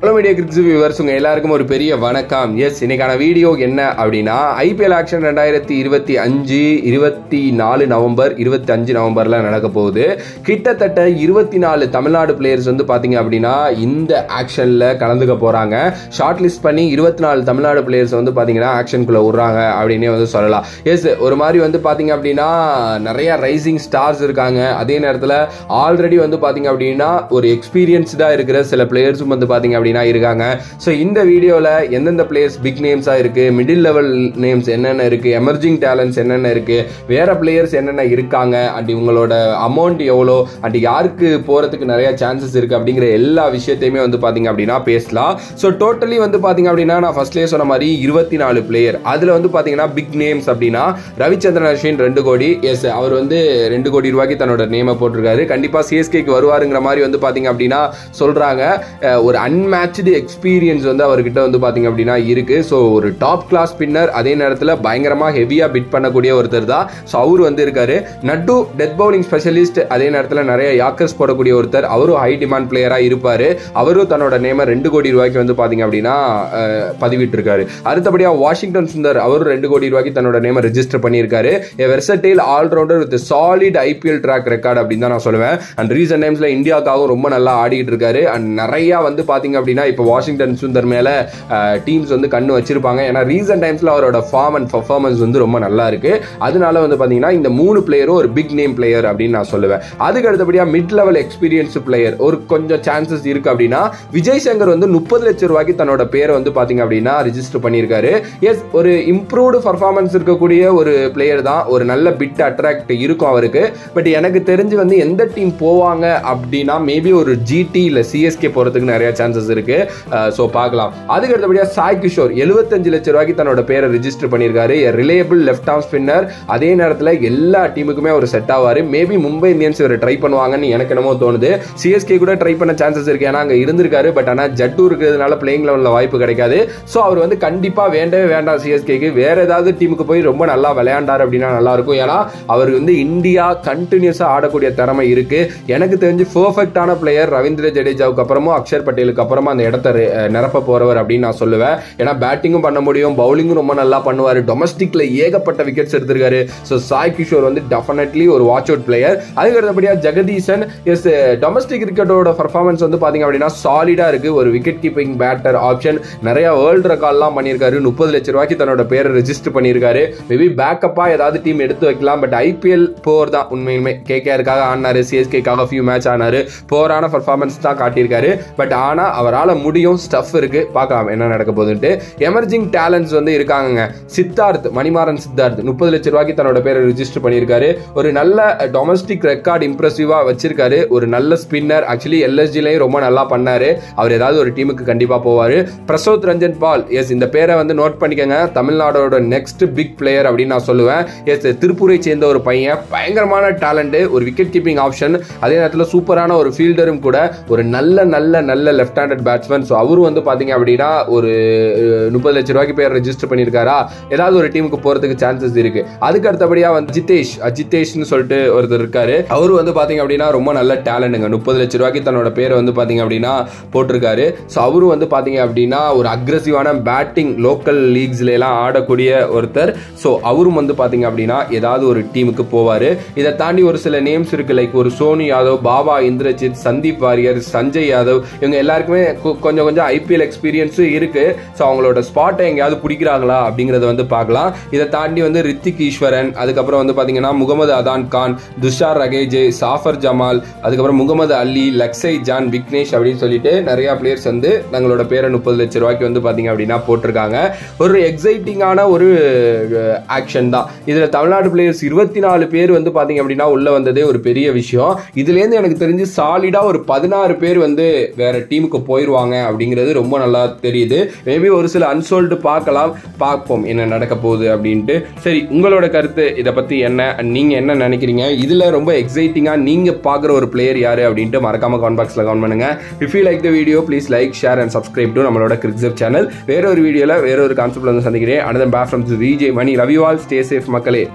Hello media கிரிக்ஸ் viewers, உங்க எல்லாருக்கும் ஒரு பெரிய வணக்கம். எஸ், இன்னைக்கான வீடியோ என்ன அப்படின்னா, ஐபிஎல் ஆக்ஷன் 2025 24 நவம்பர் 25 நவம்பர்ல நடக்க போகுது. கிட்டத்தட்ட 24 தமிழ்நாடு பிளேயர்ஸ் வந்து பாத்தீங்க அப்படின்னா இந்த ஆக்ஷன்ல கலந்துக்க போறாங்க. ஷார்ட் லிஸ்ட் பண்ணி 24 தமிழ்நாடு பிளேயர்ஸ் வந்து பாத்தீங்கன்னா ஆக்ஷனுக்குள்ள விடுறாங்க அப்படின்னே வந்து சொல்லலாம். எஸ், ஒரு மாதிரி வந்து பாத்தீங்க அப்படின்னா நிறைய ரைசிங் ஸ்டார்ஸ் இருக்காங்க. அதே நேரத்தில் ஆல்ரெடி வந்து பாத்தீங்க அப்படின்னா ஒரு எக்ஸ்பீரியன்ஸ்டா இருக்கிற சில பிளேயர்ஸும் வந்து பாத்தீங்க அப்படின்னா இருக்காங்க. சோ இந்த வீடியோல எந்தெந்த பிளேயர்ஸ் பிக் நேம்ஸா இருக்கு, மிடில் லெவல் நேம்ஸ் என்னென்ன இருக்கு, எமர்ஜிங் டேலண்ட்ஸ் என்னென்ன இருக்கு, வேற பிளேயர்ஸ் என்னென்ன இருக்காங்க, அண்ட் இவங்களோட அமௌண்ட் எவ்வளோ, அண்ட் யாருக்கு போறதுக்கு நிறைய சான்சஸ் இருக்கு அப்படிங்கிற எல்லா விஷயத்தையுமே வந்து பாத்தீங்க அப்படின்னா பேசலாம். ஸோ டோட்டலி வந்து பாத்தீங்க அப்படின்னா நான் ஃபர்ஸ்ட்லேயே சொன்ன மாதிரி 24 பிளேயர். அதுல வந்து பாத்தீங்கன்னா பிக் நேம்ஸ் அப்படின்னா ரவிச்சந்திரன் அஸ்வின் 2 கோடி. எஸ், அவர் வந்து 2 கோடி ரூபாய்க்கு தன்னோட நேமை போட்டிருக்காரு. கண்டிப்பா சிஎஸ்கேக்கு வருவாருங்கிற மாதிரி வந்து பாத்தீங்க அப்படின்னா சொல்றாங்க. ஒரு அன்மேட்ச்டு எக்ஸ்பீரியன்ஸ் வந்து அவர்கிட்ட வந்து பாத்தீங்க அப்படின்னா இருக்கு. ஸோ ஒரு டாப் கிளாஸ் ஸ்பின்னர், அதே நேரத்தில் பயங்கரமா ஹெவியா பிட் பண்ணக்கூடிய ஒருத்தர் தான். ஸோ அவர் வந்து இருக்காரு. நட்டு டெத் பவுலிங் ஸ்பெஷலிஸ்ட், அதே நேரத்தில் நிறைய யாக்கர்ஸ் போடக்கூடிய ஒருத்தர். அவரும் ஹை டிமாண்ட் பிளேயரா இருப்பாரு. அவரும் தன்னோட நேமை 2 கோடி ரூபாய்க்கு வந்து பாத்தீங்க அப்படின்னா பதிவிட்டு இருக்காரு. அடுத்தபடியா வாஷிங்டன் சுந்தர், அவரும் 2 கோடி ரூபாய்க்கு தன்னோட நேமை ரெஜிஸ்டர் பண்ணியிருக்காரு. Versatile all rounder with solid IPL track record அப்படின்னு தான் நான் சொல்லுவேன். அண்ட் ரீசன்ட் டைம்ஸ்ல இந்தியாவுக்காகவும் ரொம்ப நல்லா ஆடிட்டு இருக்காரு. அண்ட் நிறைய வந்து பாத்தீங்க அப்படின்னா இப்போ வாஷிங்டன் சுந்தர் மேல டீம்ஸ் வந்து கண்ணு வச்சிருப்பாங்க. ஏன்னா ரீசன்ட் டைம்ஸ்ல அவரோட ஃபார்ம் அண்ட் பர்ஃபார்மன்ஸ் வந்து ரொம்ப நல்லா இருக்கு. அதனால வந்து பாத்தீங்கன்னா இந்த 3 பிளேயரும் ஒரு பிக் நேம் பிளேயர் அப்படின்னு நான் சொல்லுவேன். அதுக்கு அடுத்தபடியா மிட் லெவல் எக்ஸ்பீரியன்ஸ் பிளேயர் ஒரு கொஞ்சம் சான்சஸ் இருக்கு அப்படின்னா விஜய் சங்கர் வந்து 30 லட்சம் ரூபாய்க்கு தன்னோட பேரை வந்து பாத்தீங்க அப்படின்னா ரெஜிஸ்டர் பண்ணியிருக்காரு. எஸ், ஒரு இம்ப்ரூவ்டு பர்ஃபார்மன்ஸ் இருக்கக்கூடிய ஒரு பிளேயர் தான். ஒரு நல்ல பிட் அட்ராக்ட் இருக்கும் அவருக்கு. பட் எனக்கு தெரிஞ்சு வந்து எந்த டீம் போவாங்க அப்படின்னா மேபி ஒரு ஜிடி இல்ல சிஎஸ்கே போறதுக்கு நிறைய சான்சஸ் இருக்கு. சோ பார்க்கலாம். அதுக்கு அடுத்தபடியா சாய் கிஷோர் 75 லட்சம் ரூபாய்க்கு தன்னோட பேரை ரெஜிஸ்டர் பண்ணியிருக்காரு. Reliable left arm spinner. அதே நேரத்தில் எல்லா டீமுக்குமே அவர் செட் ஆவாரு. மேபி மும்பை இந்தியன்ஸ் இவர் ட்ரை பண்ணுவாங்கன்னு எனக்கு என்னமோ தோணுது. சிஎஸ்கே கூட ட்ரை பண்ண சான்சஸ் இருக்கு. ஏன்னா அங்க இருந்திருக்காரு. பட் ஆனா ஜட்டு இருக்கிறதுனால பிளேயிங் லெவல்ல வாய்ப்பு கிடைக்காது. சோ அவர் வந்து கண்டிப்பா வேண்டவே வேண்டாம் சிஎஸ்கேக்கு. வேற ஏதாவது டீமுக்கு போய் ரொம்ப நல்லா விளையாண்டாரு அப்படின்னா நல்லா இருக்கும். ஏன்னா அவர் வந்து இந்தியா கண்டினியூஸா ஆடக்கூடிய திறமை இருக்கு. எனக்கு தெரிஞ்சு பெர்ஃபெக்டான பிளேயர் ரவீந்திர ஜடேஜாவுக்கு அப்புறமும் அக்ஷர் பட்டேலுக்கு அப்புறமா அந்த இடத்தை நிரப்ப போறவர் அப்படின்னு நான் சொல்லுவேன். ஏன்னா பேட்டிங்கும் பண்ண முடியும், பவுலிங்கும் ரொம்ப நல்லா பண்ணுவாரு. டொமஸ்டிக்ல ஏகப்பட்ட விக்கெட்ஸ் எடுத்திருக்காரு. சோ சாய் கிஷோர் வந்து டெஃபினெட்லி ஒரு வாட்ச் அவுட் பிளேயர். அதுக்கு அடுத்தபடியா ஜெகதீசன். எஸ், டொமஸ்டிக் கிரிக்கெட்டோட பர்ஃபார்மன்ஸ் வந்து பாத்தீங்க அப்படின்னா சாலிடா இருக்கு. ஒரு விக்கெட் கீப்பிங் பேட்டர் ஆப்ஷன். நிறைய வேர்ல்டு ரெக்கார்ட்லாம் பண்ணியிருக்காரு. 30 லட்சம் ரூபாய்க்கு தன்னோட பேரை ரெஜிஸ்டர் பண்ணியிருக்காரு. மேபி பேக்கப்பா ஏதாவது டீம் எடுத்து வைக்கலாம். பட் ஐபிஎல் போர் தான் உண்மையுமே. கேகேஆருக்காக ஆனாரு, சிஎஸ்கேக்காக ஃபியூ மேட்ச் ஆனாரு. போரான பர்ஃபார்மன்ஸ் தான் காட்டியிருக்காரு. பட் ஆனா அவரால் முடியும், ஸ்டஃப் இருக்கு. பார்க்கலாம் என்ன நடக்க போகுதுன்ட்டு. எமர்ஜிங் டேலண்ட்ஸ் வந்து இருக்காங்க. சித்தார்த், மணிமாறன் சித்தார்த் 30 லட்சம் ரூபாய்க்கு தன்னோட பேரை ரெஜிஸ்டர் பண்ணியிருக்காரு. ஒரு நல்ல டொமஸ்டிக் ரெக்கார்ட் இம்ப்ரெசிவா வச்சிருக்காரு. ஒரு நல்ல ஸ்பின்னர். ஆக்சுவலி எல்எஸ்ஜிலையும் ரொம்ப நல்லா பண்ணாரு. அவர் ஏதாவது ஒரு டீமுக்கு கண்டிப்பா போவாரு. பிரசோத் ரஞ்சன் பால். எஸ், இந்த பேரை வந்து நோட் பண்ணிக்கங்க. தமிழ்நாடோட நெக்ஸ்ட் பிக் பிளேயர் அப்படின்னு நான் சொல்லுவேன். எஸ், திருப்பூரை சேர்ந்த ஒரு பையன். பயங்கரமான டேலண்ட். ஒரு விக்கெட் கீப்பிங் ஆப்ஷன். அதே நேரத்தில் சூப்பரான ஒரு ஃபீல்டரும் கூட. ஒரு நல்ல நல்ல நல்ல லெஃப்ட் ஹேண்டட் பேட்ஸ்மேன். ஸோ அவரும் வந்து பாத்தீங்க அப்படின்னா ஒரு 30 லட்சம் ரூபாய்க்கு பேர் ரெஜிஸ்டர் பண்ணியிருக்காரா. ஏதாவது ஒரு டீமுக்கு போறதுக்கு சான்சஸ் இருக்கு. அதுக்கு அடுத்தபடியா வந்து அஜிதேஷ்னு சொல்லிட்டு ஒருத்தர் இருக்காரு. அவரு வந்து பாத்தீங்க அப்படின்னா ரொம்ப நல்ல டேலண்ட்டுங்க. 30 லட்சம் ரூபாய்க்கு தன்னோட பேரை வந்து பாத்தீங்க அப்படின்னா போட்டிருக்காரு. ஸோ அவரும் வந்து பாத்தீங்க அப்படின்னா ஒரு அக்ரெசிவான பேட்டிங் லோக்கல் லீக்ஸ்ல எல்லாம் ஆடக்கூடிய ஒருத்தர். ஸோ அவரும் வந்து பாத்தீங்க அப்படின்னா ஏதாவது ஒரு டீமுக்கு போவாரு. இதை தாண்டி ஒரு சில நேம்ஸ் இருக்கு. லைக் ஒரு சோனி யாதவ், பாபா இந்திரஜித், சந்தீப் வாரியர், சஞ்சய் யாதவ். இவங்க எல்லாருக்குமே கொஞ்சம் கொஞ்சம் ஐபிஎல் எக்ஸ்பீரியன்ஸ் இருக்கு. ஸோ அவங்களோட ஸ்பாட்டை எங்கேயாவது பிடிக்கிறாங்களா அப்படிங்கறத வந்து பார்க்கலாம். இதை தாண்டி வந்து ரித்திக் ஈஸ்வரன், அதுக்கப்புறம் வந்து பாத்தீங்கன்னா முகமது அதான் கான், துஷார் ரகேஜே, சாஃபர் ஜமால், அதுக்கப்புறம் முகமது அலி, லக்ஸை ஜான், விக்னேஷ் அப்படின்னு சொல்லிட்டு நிறைய பிளேயர்ஸ் வந்து தங்களோட பேரை 30 லட்சம் ரூபாய்க்கு வந்து பாத்தீங்க அப்படின்னா போட்டிருக்காங்க. ஒரு எக்ஸைட்டிங்கான ஒரு ஆக்ஷன் தான். இதுல தமிழ்நாடு பிளேயர்ஸ் 24 பேர் வந்து பாத்தீங்க அப்படின்னா உள்ள வந்ததே ஒரு பெரிய விஷயம். இதுல இருந்து எனக்கு தெரிஞ்சு சாலிடா ஒரு 16 பேர் வந்து வேற டீமுக்கு போயிருவாங்க அப்படிங்கிறது ரொம்ப நல்லா தெரியுது. மேபி ஒரு சில அன்சோல்டு பார்ப்போம் என்ன நடக்க போகுது அப்படின்ட்டு. சரி, உங்களோட கருத்து இதை பத்தி என்ன, நீங்க என்ன நினைக்கிறீங்க? இதுல ரொம்ப எக்ஸைட்டிங்கா நீங்க பாக்குற ஒரு பிளேயர் யாரு அப்படின்ட்டு மறக்காம கமெண்ட் பாக்ஸ்ல கமெண்ட் பண்ணுங்க. If you like the video please like, share and subscribe to நம்மளோட கிரிக்ஸப் சேனல். வேற ஒரு வீடியோல வேற ஒரு கான்செப்ட்ல வந்து சந்திக்கிறேன். Another back from Vijay Mani. Love you all, stay safe மக்களே.